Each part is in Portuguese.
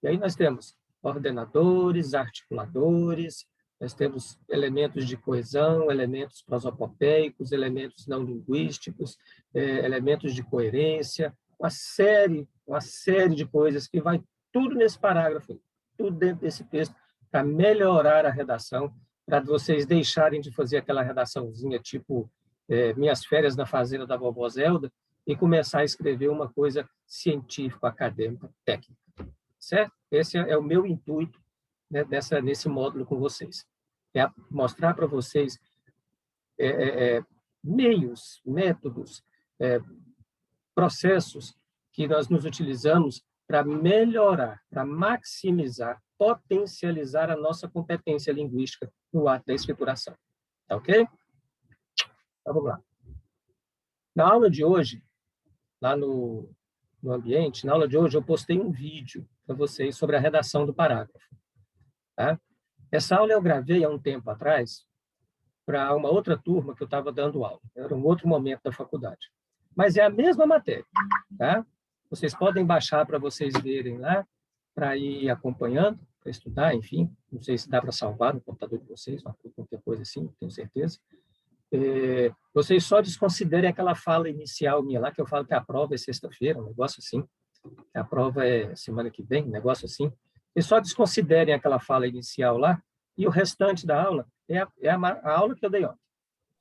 E aí nós temos ordenadores, articuladores, nós temos elementos de coesão, elementos prosopopeicos, elementos não linguísticos, elementos de coerência, uma série de coisas que vai tudo nesse parágrafo, tudo dentro desse texto, para melhorar a redação, para vocês deixarem de fazer aquela redaçãozinha tipo Minhas Férias na Fazenda da Vovó Zelda e começar a escrever uma coisa científica, acadêmica, técnica. Certo? Esse é o meu intuito, né, nesse módulo com vocês. É mostrar para vocês meios, métodos, processos que nós nos utilizamos para melhorar, para maximizar, potencializar a nossa competência linguística no ato da escrituração. Tá ok? Então, vamos lá. Na aula de hoje, lá no ambiente, na aula de hoje eu postei um vídeo para vocês sobre a redação do parágrafo. Tá? Essa aula eu gravei há um tempo atrás para uma outra turma que eu estava dando aula. Era um outro momento da faculdade. Mas é a mesma matéria. Tá? Vocês podem baixar para vocês verem lá, para ir acompanhando, para estudar, enfim. Não sei se dá para salvar no computador de vocês, qualquer coisa assim, tenho certeza. Vocês só desconsiderem aquela fala inicial minha lá, que eu falo que a prova é sexta-feira, um negócio assim. A prova é semana que vem, um negócio assim. E só desconsiderem aquela fala inicial lá, e o restante da aula é a aula que eu dei ontem.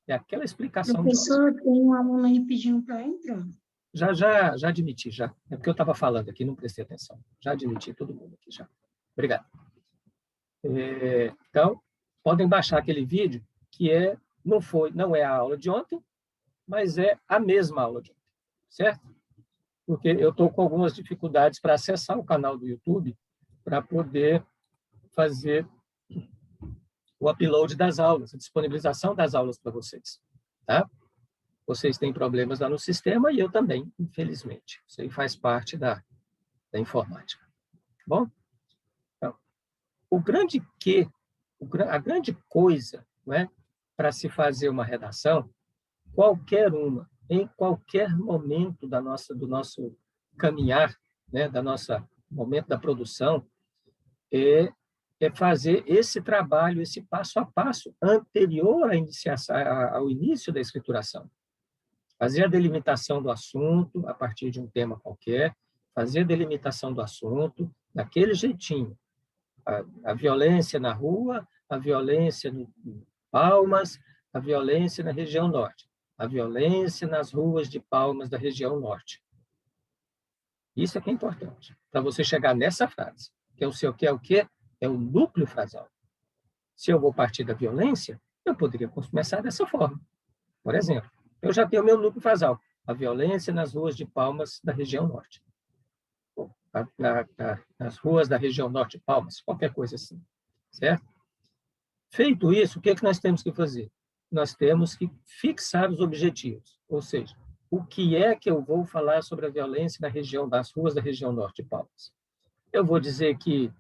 É aquela explicação. Professor, tem um aluno aí pedindo para entrar. Já admiti, já. É porque eu estava falando aqui, não prestei atenção. Já admiti todo mundo aqui, já. Obrigado. Então, podem baixar aquele vídeo, que não é a aula de ontem, mas é a mesma aula de ontem, certo? Porque eu estou com algumas dificuldades para acessar o canal do YouTube para poder fazer o upload das aulas, a disponibilização das aulas para vocês. Tá? Vocês têm problemas lá no sistema e eu também, infelizmente. Isso aí faz parte da informática. Bom? Então, a grande coisa, não é, para se fazer uma redação, qualquer uma, em qualquer momento do nosso caminhar, né, momento da produção, é fazer esse trabalho, esse passo a passo anterior ao início da escrituração. Fazer a delimitação do assunto a partir de um tema qualquer, fazer a delimitação do assunto daquele jeitinho. A violência na rua, a violência em Palmas, a violência na região norte, a violência nas ruas de Palmas da região norte. Isso é que é importante, para você chegar nessa frase, que é o quê? É o núcleo frasal. Se eu vou partir da violência, eu poderia começar dessa forma. Por exemplo, eu já tenho o meu núcleo frasal, a violência nas ruas de Palmas da região norte. Nas ruas da região norte de Palmas, qualquer coisa assim, certo? Feito isso, o que nós temos que fazer? Nós temos que fixar os objetivos, ou seja, o que é que eu vou falar sobre a violência das ruas da região norte de Palmas? Eu vou dizer que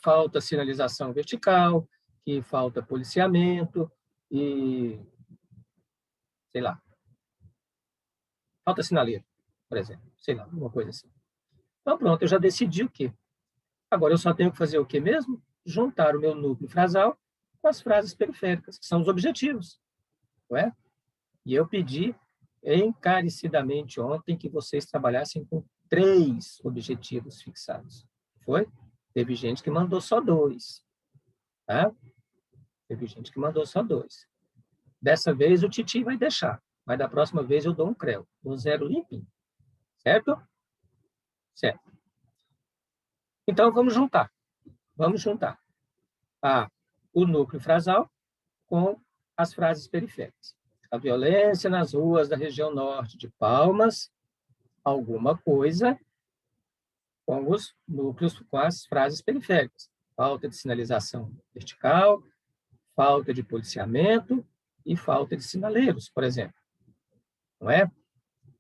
falta sinalização vertical, que falta policiamento e, sei lá, falta sinaleiro, por exemplo, sei lá, uma coisa assim. Então, pronto, eu já decidi o quê? Agora eu só tenho que fazer o quê mesmo? Juntar o meu núcleo frasal com as frases periféricas, que são os objetivos, não é? E eu pedi encarecidamente ontem que vocês trabalhassem com 3 objetivos fixados. Foi? Teve gente que mandou só 2. Tá? Teve gente que mandou só 2. Dessa vez o Titi vai deixar, mas da próxima vez eu dou um creu, dou 0 limpinho. Certo? Certo. Então, vamos juntar. Vamos juntar o núcleo frasal com as frases periféricas. A violência nas ruas da região norte de Palmas, alguma coisa, com os núcleos, com as frases periféricas. Falta de sinalização vertical, falta de policiamento e falta de sinaleiros, por exemplo. Não é?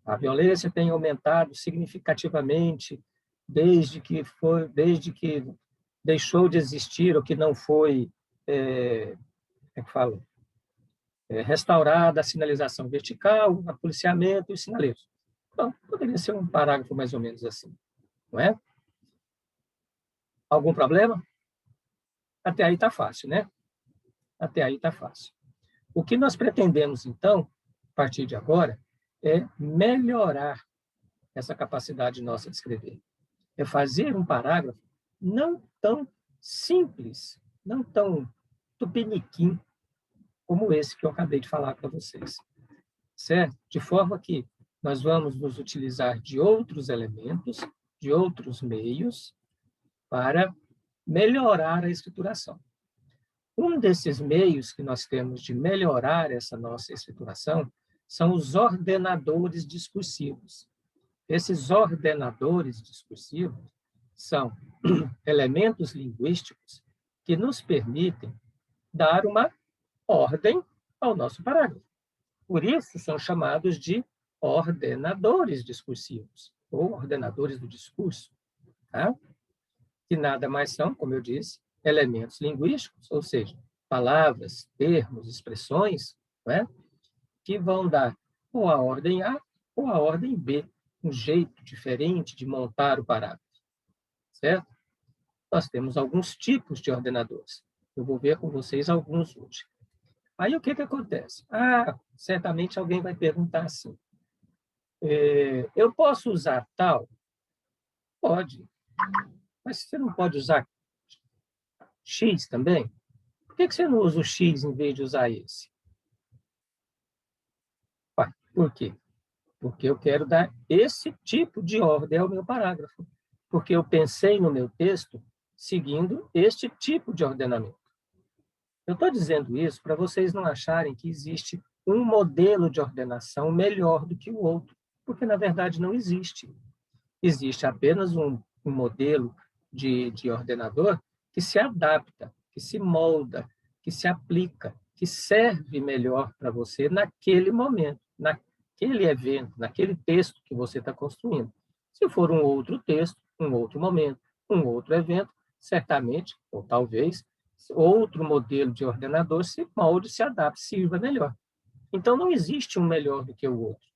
A violência tem aumentado significativamente desde que deixou de existir ou que não foi, restaurada a sinalização vertical, o policiamento e os sinaleiros. Então, poderia ser um parágrafo mais ou menos assim, não é? Algum problema? Até aí está fácil, né? Até aí está fácil. O que nós pretendemos, então, a partir de agora, é melhorar essa capacidade nossa de escrever. É fazer um parágrafo não tão simples, não tão tupiniquim, como esse que eu acabei de falar para vocês. Certo? De forma que nós vamos nos utilizar de outros elementos, de outros meios, para melhorar a escrituração. Um desses meios que nós temos de melhorar essa nossa escrituração são os ordenadores discursivos. Esses ordenadores discursivos são elementos linguísticos que nos permitem dar uma ordem ao nosso parágrafo. Por isso, são chamados de ordenadores discursivos, ou ordenadores do discurso, tá? Que nada mais são, como eu disse, elementos linguísticos, ou seja, palavras, termos, expressões, né? Que vão dar ou a ordem A ou a ordem B, um jeito diferente de montar o parágrafo, certo? Nós temos alguns tipos de ordenadores. Eu vou ver com vocês alguns hoje. Aí o que acontece? Certamente alguém vai perguntar assim, eu posso usar tal? Pode. Mas você não pode usar X também? Por que você não usa o X em vez de usar esse? Por quê? Porque eu quero dar esse tipo de ordem ao meu parágrafo. Porque eu pensei no meu texto seguindo este tipo de ordenamento. Eu estou dizendo isso para vocês não acharem que existe um modelo de ordenação melhor do que o outro, porque, na verdade, não existe. Existe apenas um modelo de ordenador que se adapta, que se molda, que se aplica, que serve melhor para você naquele momento, naquele evento, naquele texto que você está construindo. Se for um outro texto, um outro momento, um outro evento, certamente, ou talvez, outro modelo de ordenador se molde, se adapte, sirva melhor. Então, não existe um melhor do que o outro.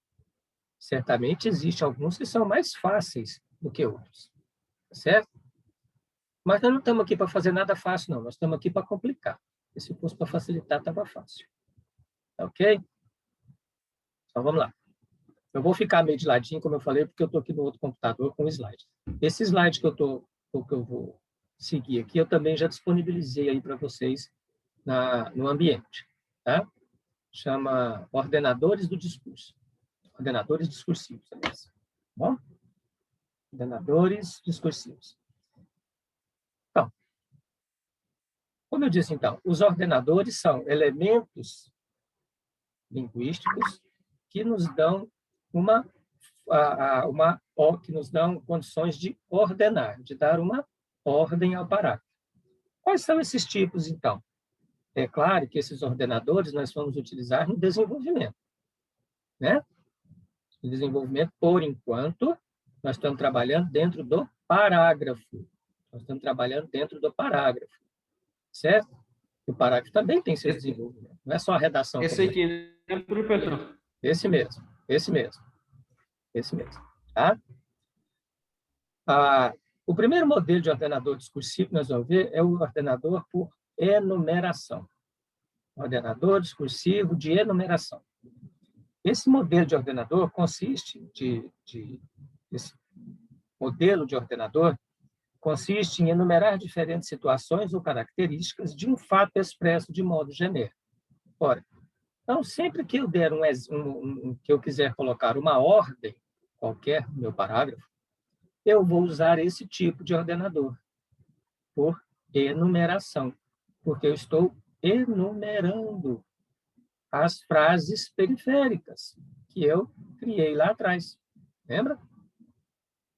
Certamente, existem alguns que são mais fáceis do que outros, certo? Mas nós não estamos aqui para fazer nada fácil, não. Nós estamos aqui para complicar. E se fosse para facilitar, estava fácil. Ok? Então, vamos lá. Eu vou ficar meio de ladinho, como eu falei, porque eu estou aqui no outro computador com o slide. Esse slide que eu vou seguir aqui, eu também já disponibilizei aí para vocês no ambiente. Tá? Chama Ordenadores do Discurso. Ordenadores discursivos, aliás. Bom? Ordenadores discursivos. Então, como eu disse, então, os ordenadores são elementos linguísticos que nos dão que nos dão condições de ordenar, de dar uma ordem ao parágrafo. Quais são esses tipos, então? É claro que esses ordenadores nós vamos utilizar no desenvolvimento, né? No desenvolvimento, por enquanto, nós estamos trabalhando dentro do parágrafo. Nós estamos trabalhando dentro do parágrafo, certo? O parágrafo também tem seu desenvolvimento. Não é só a redação. Esse aqui, né, professor? Esse mesmo. Tá? O primeiro modelo de ordenador discursivo que nós vamos ver é o ordenador por enumeração. Ordenador discursivo de enumeração. Esse modelo de ordenador esse modelo de ordenador consiste em enumerar diferentes situações ou características de um fato expresso de modo genérico. Ora, então, sempre que eu der que eu quiser colocar uma ordem qualquer no meu parágrafo, eu vou usar esse tipo de ordenador, por enumeração, porque eu estou enumerando as frases periféricas que eu criei lá atrás. Lembra?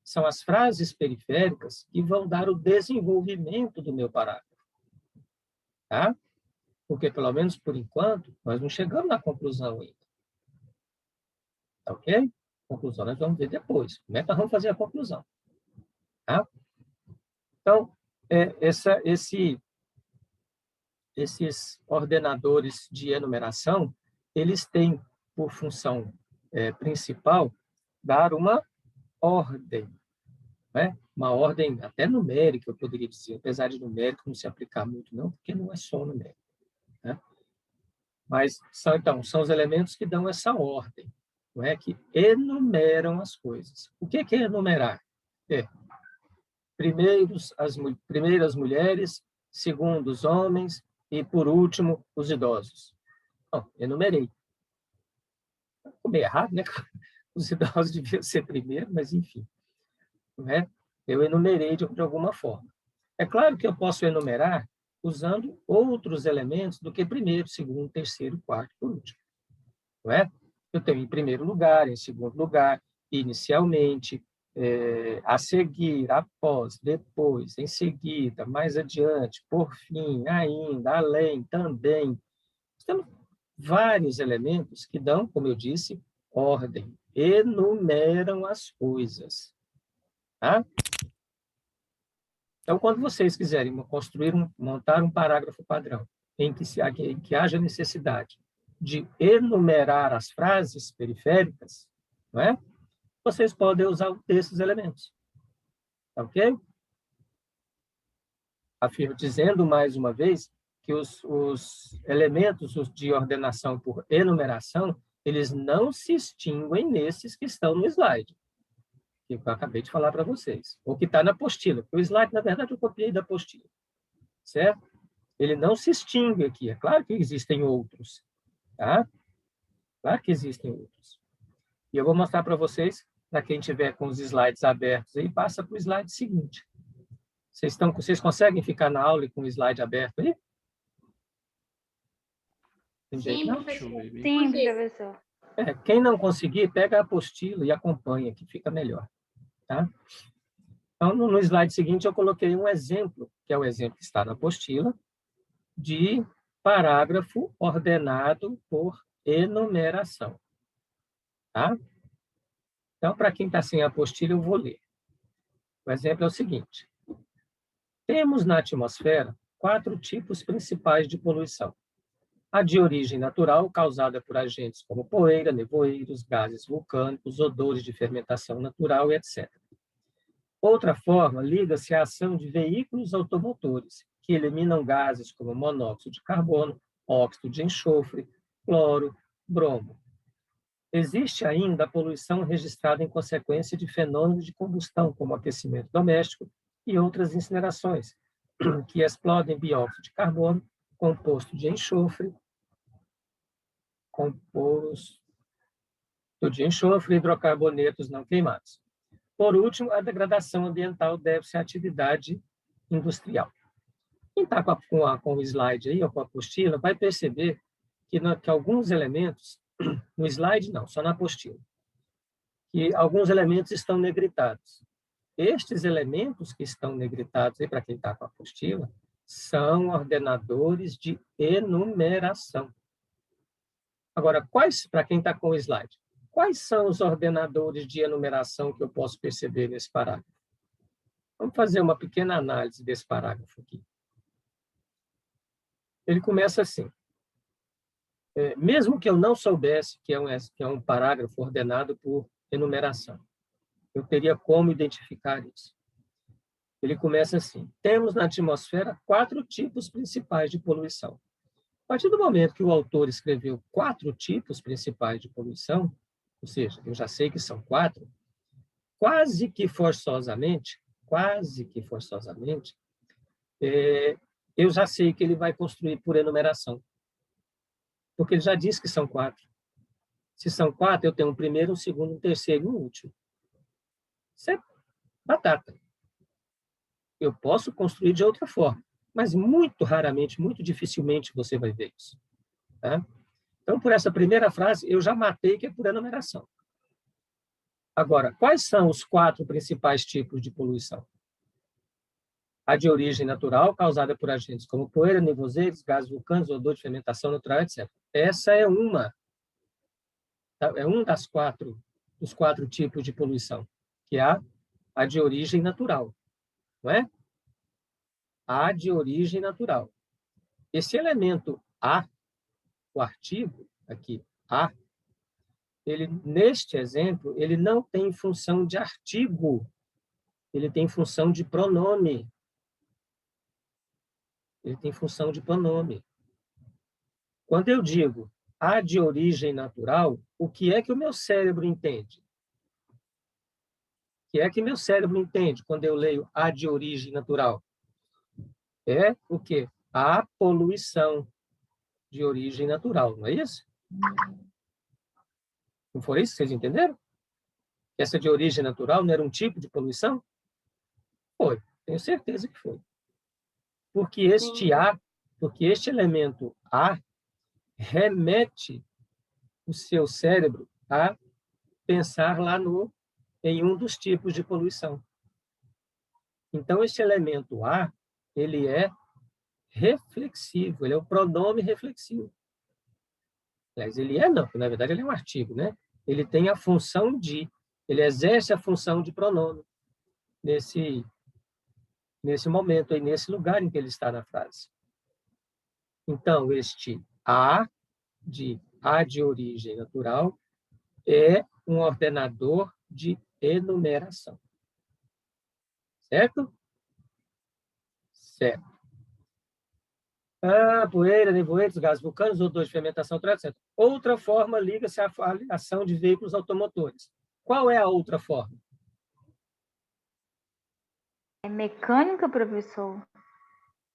São as frases periféricas que vão dar o desenvolvimento do meu parágrafo. Tá? Porque, pelo menos por enquanto, nós não chegamos na conclusão ainda. Tá ok? Conclusão nós vamos ver depois. Como é que nós vamos fazer a conclusão? Tá? Então, esses ordenadores de enumeração, eles têm por função principal dar uma ordem não é? Uma ordem até numérica, eu poderia dizer, apesar de numérico não se aplicar muito, não, porque não é só numérico, né? Mas são os elementos que dão essa ordem, não é? Que enumeram as coisas. O que é enumerar? É, primeiras mulheres, segundo os homens e, por último, os idosos. Bom, enumerei. Ficou meio errado, né? Os idosos deviam ser primeiro, mas enfim, não é? Eu enumerei de alguma forma. É claro que eu posso enumerar usando outros elementos do que primeiro, segundo, terceiro, quarto, por último. Não é? Eu tenho em primeiro lugar, em segundo lugar, inicialmente, a seguir, após, depois, em seguida, mais adiante, por fim, ainda, além, também. Temos vários elementos que dão, como eu disse, ordem, enumeram as coisas. Tá? Então, quando vocês quiserem montar um parágrafo padrão em que haja necessidade de enumerar as frases periféricas, não é? Vocês podem usar esses elementos. Tá ok? Afirmo, dizendo mais uma vez que os elementos de ordenação por enumeração, eles não se extinguem nesses que estão no slide, que eu acabei de falar para vocês, ou que está na apostila. O slide, na verdade, eu copiei da apostila, certo? Ele não se extingue aqui. É claro que existem outros, tá? Claro que existem outros. E eu vou mostrar para vocês, para quem tiver com os slides abertos aí, passa para o slide seguinte. Vocês conseguem ficar na aula e com o slide aberto aí? Tem jeito, Sim, não? professor. Sim, professor. Quem não conseguir, pega a apostila e acompanha, que fica melhor. Tá? Então, no slide seguinte, eu coloquei um exemplo, que é o exemplo que está na apostila, de parágrafo ordenado por enumeração. Tá? Então, para quem está sem apostila, eu vou ler. O exemplo é o seguinte. Temos na atmosfera 4 tipos principais de poluição. A de origem natural, causada por agentes como poeira, nevoeiros, gases vulcânicos, odores de fermentação natural, etc. Outra forma liga-se à ação de veículos automotores, que eliminam gases como monóxido de carbono, óxido de enxofre, cloro, bromo. Existe ainda a poluição registrada em consequência de fenômenos de combustão, como aquecimento doméstico e outras incinerações, que explodem dióxido de carbono, composto de enxofre, e hidrocarbonetos não queimados. Por último, a degradação ambiental deve-se à atividade industrial. Quem está com o slide aí, ou com a apostila, vai perceber que alguns elementos, no slide não, só na apostila, que alguns elementos estão negritados. Estes elementos que estão negritados, para quem está com a apostila, são ordenadores de enumeração. Agora, para quem está com o slide, quais são os ordenadores de enumeração que eu posso perceber nesse parágrafo? Vamos fazer uma pequena análise desse parágrafo aqui. Ele começa assim. Mesmo que eu não soubesse que é um parágrafo ordenado por enumeração, eu teria como identificar isso. Ele começa assim. Temos na atmosfera 4 tipos principais de poluição. A partir do momento que o autor escreveu 4 tipos principais de poluição, ou seja, eu já sei que são 4, quase que forçosamente, eu já sei que ele vai construir por enumeração. Porque ele já disse que são 4. Se são 4, eu tenho um primeiro, um segundo, um terceiro e um último. Isso é batata. Eu posso construir de outra forma, mas muito raramente, muito dificilmente você vai ver isso. Tá? Então, por essa primeira frase, eu já matei que é por enumeração. Agora, quais são os 4 principais tipos de poluição? A de origem natural, causada por agentes como poeira, nevoseiros, gases vulcânicos, odor de fermentação natural, etc. Essa é um dos 4 tipos de poluição, que é a de origem natural, não é? A de origem natural. Esse elemento a, o artigo aqui, a, ele, neste exemplo, ele não tem função de artigo. ele tem função de pronome. Ele tem função de pronome. Quando eu digo a de origem natural, o que é que o meu cérebro entende? O que é que meu cérebro entende quando eu leio a de origem natural? É o quê? A poluição de origem natural, não é isso? Não foi isso que vocês entenderam? Essa de origem natural não era um tipo de poluição? Foi, tenho certeza que foi. Porque este elemento A remete o seu cérebro a pensar lá em um dos tipos de poluição. Então, este elemento A, ele é reflexivo, ele é um pronome reflexivo. Aliás, ele é não, na verdade ele é um artigo, né? Ele tem a função de, ele exerce a função de pronome nesse momento, aí, nesse lugar em que ele está na frase. Então, este A de origem natural é um ordenador de enumeração. Certo? Certo. Poeira, nevoeiros, gases vulcânicos, odores de fermentação, etc. Outra forma liga-se à ação de veículos automotores. Qual é a outra forma? É mecânica, professor?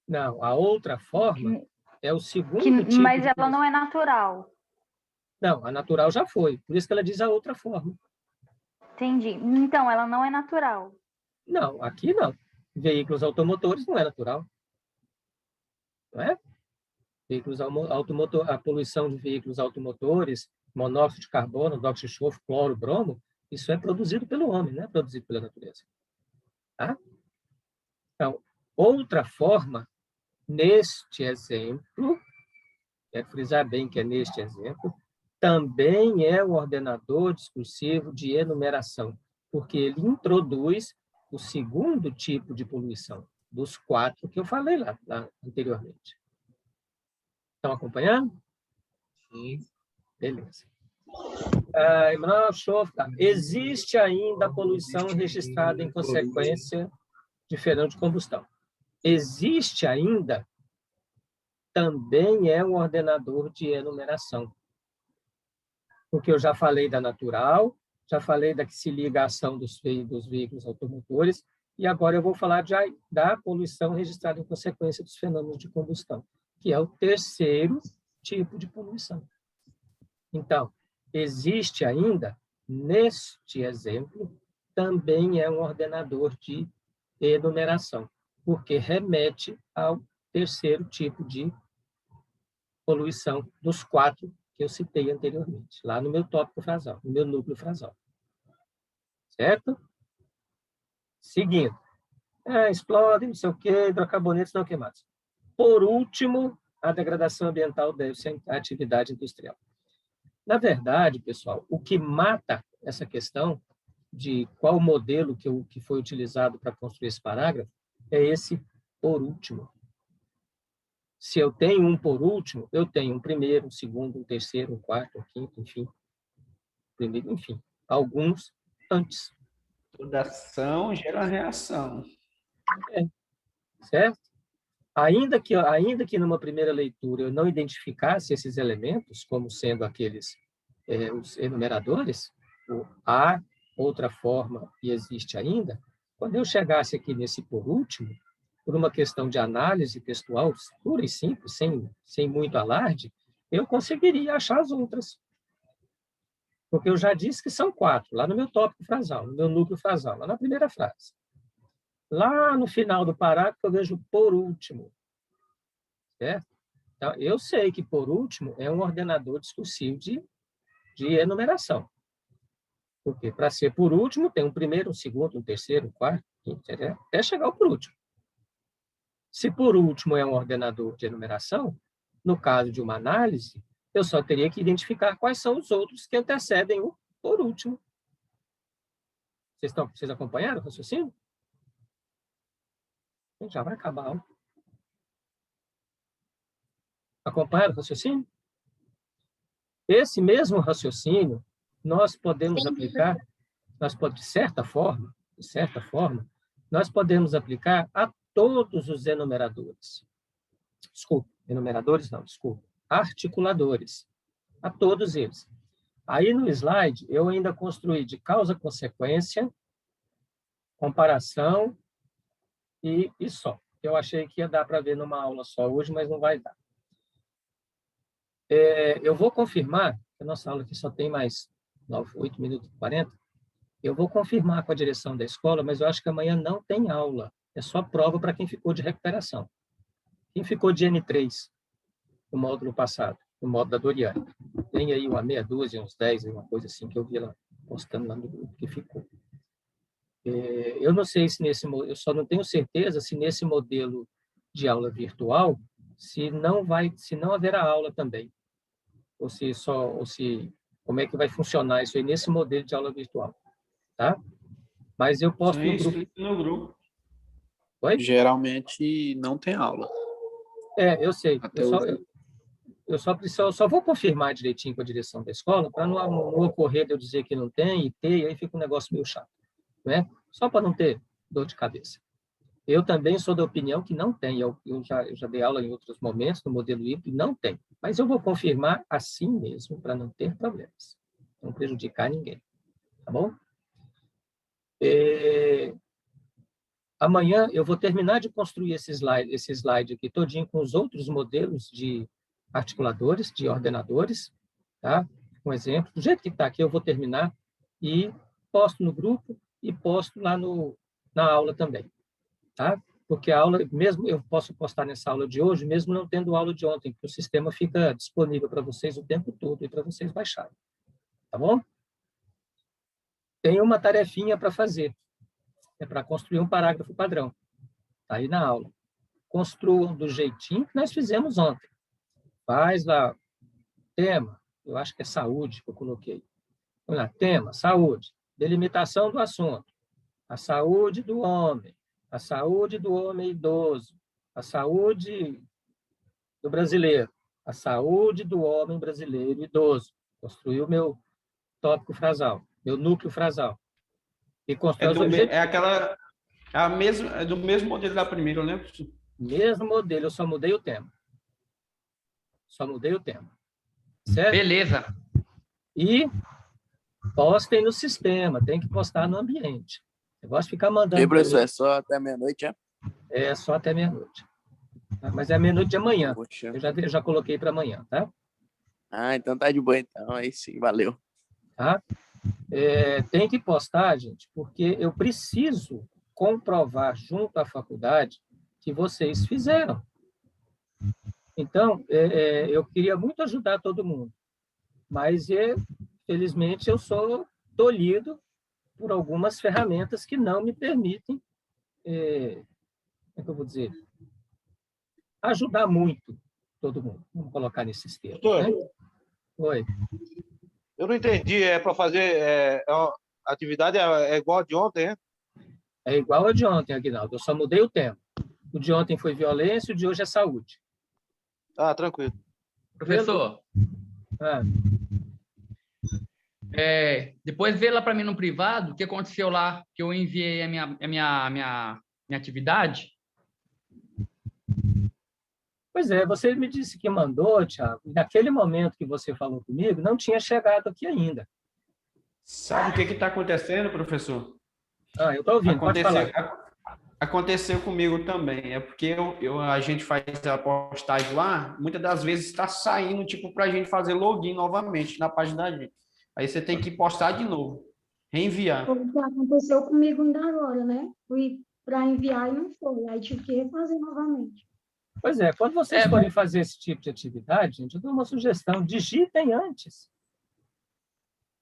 Não, a outra forma é o segundo tipo. Mas ela não é natural. Não, a natural já foi. Por isso que ela diz a outra forma. Entendi. Então, ela não é natural. Não, aqui não. Veículos automotores não é natural. Não é? Veículos a poluição de veículos automotores, monóxido de carbono, dióxido de enxofre, cloro, bromo, isso é produzido pelo homem, não é produzido pela natureza. Tá? Então, outra forma, neste exemplo, quero frisar bem que é neste exemplo, também é um ordenador discursivo de enumeração, porque ele introduz o segundo tipo de poluição, dos 4 que eu falei lá anteriormente. Estão acompanhando? Sim. Beleza. Existe ainda poluição registrada em consequência de fenômeno de combustão. Existe ainda também é um ordenador de enumeração. Porque eu já falei da natural, já falei da que se liga à ação dos veículos automotores, e agora eu vou falar da poluição registrada em consequência dos fenômenos de combustão, que é o terceiro tipo de poluição. Então, existe ainda, neste exemplo, também é um ordenador de enumeração, porque remete ao terceiro tipo de poluição dos 4 que eu citei anteriormente, lá no meu tópico frasal, no meu núcleo frasal. Certo? Seguindo. Explodem, não sei o quê, hidrocarbonetos não queimados. Por último, a degradação ambiental deve-se à atividade industrial. Na verdade, pessoal, o que mata essa questão de qual modelo que foi utilizado para construir esse parágrafo é esse por último. Se eu tenho um por último, eu tenho um primeiro, um segundo, um terceiro, um quarto, um quinto, enfim. Primeiro, enfim, alguns antes. Toda ação gera reação. Certo? Ainda que numa primeira leitura eu não identificasse esses elementos como sendo aqueles os enumeradores, o A, outra forma e existe ainda, quando eu chegasse aqui nesse por último, por uma questão de análise textual pura e simples, sem muito alarde, eu conseguiria achar as outras. Porque eu já disse que são 4, lá no meu tópico frasal, no meu núcleo frasal, lá na primeira frase. Lá no final do parágrafo, eu vejo por último. Certo? Então, eu sei que por último é um ordenador discursivo de enumeração. Porque para ser por último, tem um primeiro, um segundo, um terceiro, um quarto, até chegar ao por último. Se por último é um ordenador de enumeração, no caso de uma análise, eu só teria que identificar quais são os outros que antecedem o por último. Vocês acompanharam o raciocínio? Já vai acabar. Ó. Acompanharam o raciocínio? Esse mesmo raciocínio, nós podemos aplicar, de certa forma, nós podemos aplicar a todos os enumeradores. Desculpa, enumeradores não, desculpa. Articuladores. A todos eles. Aí no slide, eu ainda construí de causa-consequência, comparação e só. Eu achei que ia dar para ver numa aula só hoje, mas não vai dar. Eu vou confirmar, a nossa aula aqui só tem mais 8 minutos e 40, eu vou confirmar com a direção da escola, mas eu acho que amanhã não tem aula, é só prova para quem ficou de recuperação. Quem ficou de N3 no módulo passado, no módulo da Doriane, tem aí uma meia dúzia, uns 10, uma coisa assim, que eu vi ela postando lá no grupo que ficou. Eu não sei se eu só não tenho certeza se nesse modelo de aula virtual, se não haverá aula também. Como é que vai funcionar isso aí nesse modelo de aula virtual, tá? Mas eu posto no grupo. Oi? Geralmente não tem aula. Eu sei. Eu só vou confirmar direitinho com a direção da escola para não ocorrer de eu dizer que não tem e ter, e aí fica um negócio meio chato, né? Só para não ter dor de cabeça. Eu também sou da opinião que não tem. Eu já dei aula em outros momentos no modelo híbrido, não tem. Mas eu vou confirmar assim mesmo, para não ter problemas. Não prejudicar ninguém. Tá bom? Amanhã eu vou terminar de construir esse slide aqui todinho com os outros modelos de articuladores, de ordenadores, tá? Um exemplo. Do jeito que está aqui, eu vou terminar e posto no grupo e posto lá na aula também. Tá? Porque a aula, mesmo eu posso postar nessa aula de hoje, mesmo não tendo aula de ontem, porque o sistema fica disponível para vocês o tempo todo e para vocês baixarem. Tá bom? Tem uma tarefinha para fazer. É para construir um parágrafo padrão. Tá aí na aula. Construam do jeitinho que nós fizemos ontem. Faz lá, tema, eu acho que é saúde que eu coloquei. Vamos lá, tema, saúde. Delimitação do assunto. A saúde do homem. A saúde do homem idoso, a saúde do brasileiro, a saúde do homem brasileiro idoso. Construí o meu tópico frasal, meu núcleo frasal. E construir os objetivos. É do mesmo modelo da primeira, né, professor? Mesmo modelo, eu só mudei o tema. Certo? Beleza. E postem no sistema, tem que postar no ambiente. Eu gosto de ficar mandando... E, professor, é só até meia-noite, é? É só até meia-noite. Mas é meia-noite de amanhã. Poxa. Eu já coloquei para amanhã, tá? Ah, então tá de boa, então. Aí sim, valeu. Tá? Tem que postar, gente, porque eu preciso comprovar junto à faculdade que vocês fizeram. Então, eu queria muito ajudar todo mundo, mas, felizmente, eu sou tolhido por algumas ferramentas que não me permitem, como é que eu vou dizer, ajudar muito todo mundo. Vamos colocar nesses termos. Né? Oi. Eu não entendi. É para fazer... a atividade é igual a de ontem, né? É igual a de ontem, Aguinaldo. Eu só mudei o tema. O de ontem foi violência, o de hoje é saúde. Ah, tranquilo. Professor, depois vê lá para mim no privado o que aconteceu lá, que eu enviei a minha atividade. Pois é, você me disse que mandou, Thiago, e naquele momento que você falou comigo, não tinha chegado aqui ainda. Sabe o que está acontecendo, professor? Eu estou ouvindo, pode falar. Aconteceu comigo também. É porque a gente faz a postagem lá, muitas das vezes está saindo tipo, para a gente fazer login novamente na página da gente. Aí você tem que postar de novo, reenviar. O que aconteceu comigo ainda agora, né? Fui para enviar e não foi. Aí tive que refazer novamente. Pois é, quando vocês forem fazer esse tipo de atividade, gente, eu dou uma sugestão, digitem antes.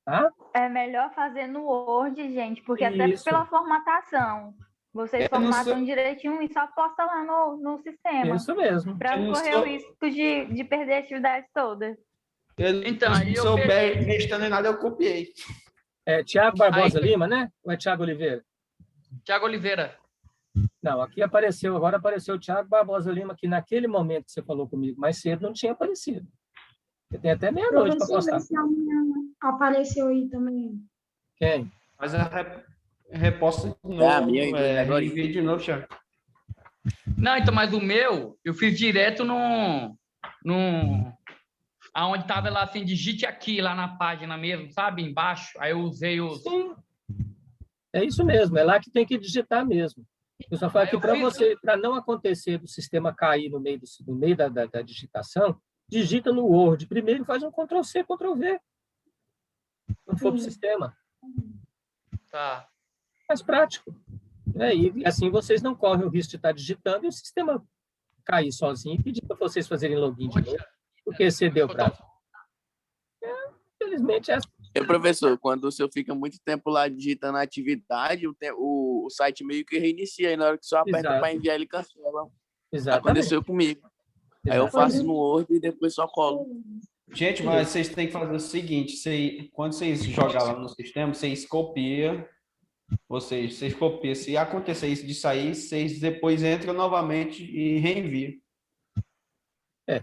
Tá? É melhor fazer no Word, gente, porque Isso. até pela formatação. Vocês formatam direitinho e só postam lá no sistema. Isso mesmo. Para não correr o risco de perder a atividade toda. Então, se eu souber mexendo em nada, eu copiei. É Tiago Barbosa Lima, né? Ou é Tiago Oliveira? Tiago Oliveira. Não, agora apareceu o Tiago Barbosa Lima, que naquele momento que você falou comigo mais cedo não tinha aparecido. Você tem até meia-noite para postar. Se amanhã apareceu aí também. Quem? reposta de novo, a minha agora. reenvia de novo, Thiago. Não, então, mas o meu, eu fiz direto aonde tava lá assim, digite aqui, lá na página mesmo, sabe? Embaixo. Aí eu usei os. Sim, é isso mesmo, é lá que tem que digitar mesmo. Eu só falo que para não acontecer do sistema cair no meio, da digitação, digita no Word primeiro e faz um Ctrl+C, Ctrl+V. Quando for para o sistema. Tá. Mais prático. Né? E assim vocês não correm o risco de estar digitando e o sistema cair sozinho e pedir para vocês fazerem login de novo, porque excedeu o prazo. Infelizmente, Professor, quando o senhor fica muito tempo lá digitando a atividade, o site meio que reinicia, e na hora que o senhor aperta para enviar, ele cancela. Exatamente. Aconteceu comigo. Aí eu faço no Word e depois só colo. Gente, mas vocês têm que fazer o seguinte, quando vocês jogarem lá no sistema, vocês copiam, vocês copiam. Se acontecer isso de sair, vocês depois entram novamente e reenviam.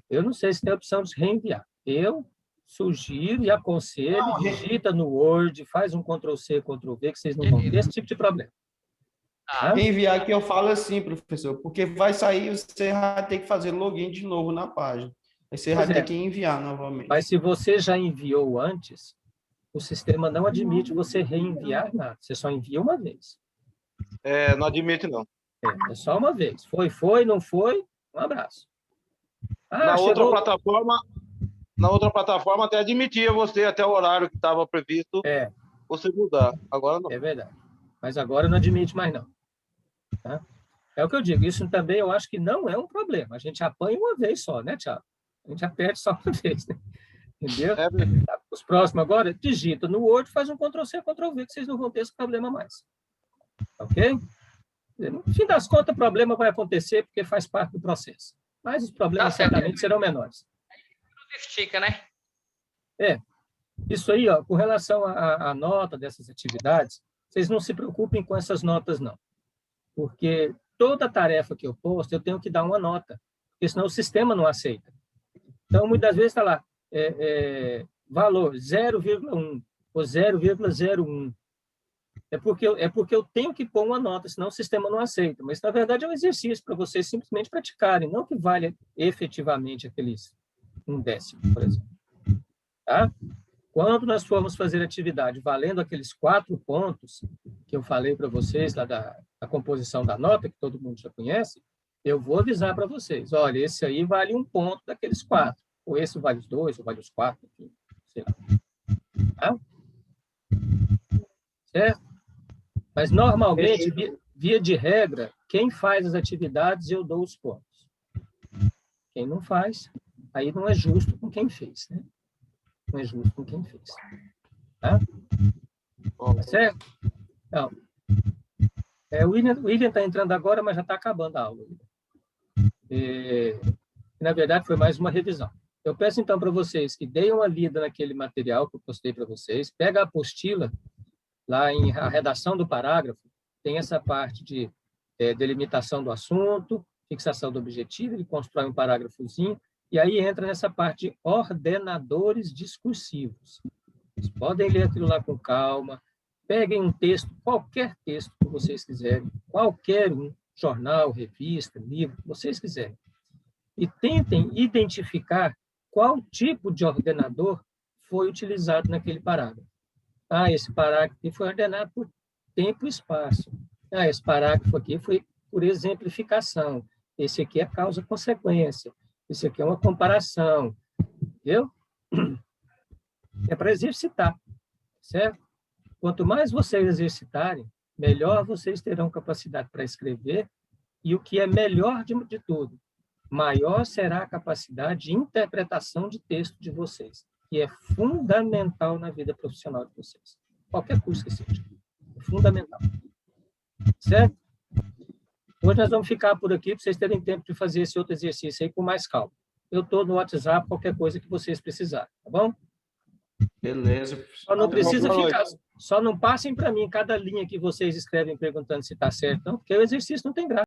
Eu não sei se tem a opção de reenviar. Eu sugiro e aconselho, digita no Word, faz um Ctrl+C, Ctrl+V, que vocês não vão ter esse tipo de problema. Tá? Reenviar que eu falo assim, professor, porque vai sair, você vai ter que fazer login de novo na página. Aí você vai ter que enviar novamente. Mas se você já enviou antes, o sistema não admite você reenviar nada. Você só envia uma vez. Não admite, não. É só uma vez. Foi, não foi, um abraço. Na outra plataforma até admitia você até o horário que estava previsto você mudar. Agora não. É verdade. Mas agora não admite mais, não. Tá? É o que eu digo. Isso também eu acho que não é um problema. A gente apanha uma vez só, né, Thiago? A gente aperte só uma vez, né? Entendeu? Os próximos agora, digita no Word, faz um Ctrl+C, Ctrl+V, que vocês não vão ter esse problema mais. Ok? No fim das contas, o problema vai acontecer porque faz parte do processo. Mas os problemas certamente serão menores. Estica, né? Isso aí, ó, com relação à nota dessas atividades, vocês não se preocupem com essas notas, não. Porque toda tarefa que eu posto, eu tenho que dar uma nota, porque senão o sistema não aceita. Então, muitas vezes está lá, valor 0,1 ou 0,01. É porque eu tenho que pôr uma nota, senão o sistema não aceita. Mas, na verdade, é um exercício para vocês simplesmente praticarem, não que valha efetivamente aqueles 1/10, por exemplo. Tá? Quando nós formos fazer atividade valendo aqueles 4 pontos que eu falei para vocês, lá da composição da nota, que todo mundo já conhece, eu vou avisar para vocês, olha, esse aí vale 1 ponto daqueles 4, ou esse vale os 2, ou vale os 4, enfim, sei lá. Tá? Certo? Mas, normalmente, via de regra, quem faz as atividades, eu dou os pontos. Quem não faz, aí não é justo com quem fez, né? Não é justo com quem fez. Tá? Tá certo? Então, o William está entrando agora, mas já está acabando a aula. Na verdade, foi mais uma revisão. Eu peço, então, para vocês que deem uma lida naquele material que eu postei para vocês, pega a apostila, lá em a redação do parágrafo, tem essa parte de delimitação do assunto, fixação do objetivo, ele constrói um parágrafozinho, e aí entra nessa parte de ordenadores discursivos. Vocês podem ler aquilo lá com calma, peguem um texto, qualquer texto que vocês quiserem, qualquer um, jornal, revista, livro, que vocês quiserem, e tentem identificar qual tipo de ordenador foi utilizado naquele parágrafo. Esse parágrafo aqui foi ordenado por tempo e espaço. Esse parágrafo aqui foi por exemplificação. Esse aqui é causa-consequência. Esse aqui é uma comparação. Entendeu? É para exercitar, certo? Quanto mais vocês exercitarem, melhor vocês terão capacidade para escrever, e o que é melhor de tudo, maior será a capacidade de interpretação de texto de vocês, que é fundamental na vida profissional de vocês. Qualquer curso que seja. É fundamental. Certo? Hoje nós vamos ficar por aqui para vocês terem tempo de fazer esse outro exercício aí com mais calma. Eu estou no WhatsApp, qualquer coisa que vocês precisarem, tá bom? Beleza. Só não precisa ficar, só não passem para mim cada linha que vocês escrevem perguntando se está certo, não, porque o exercício não tem graça.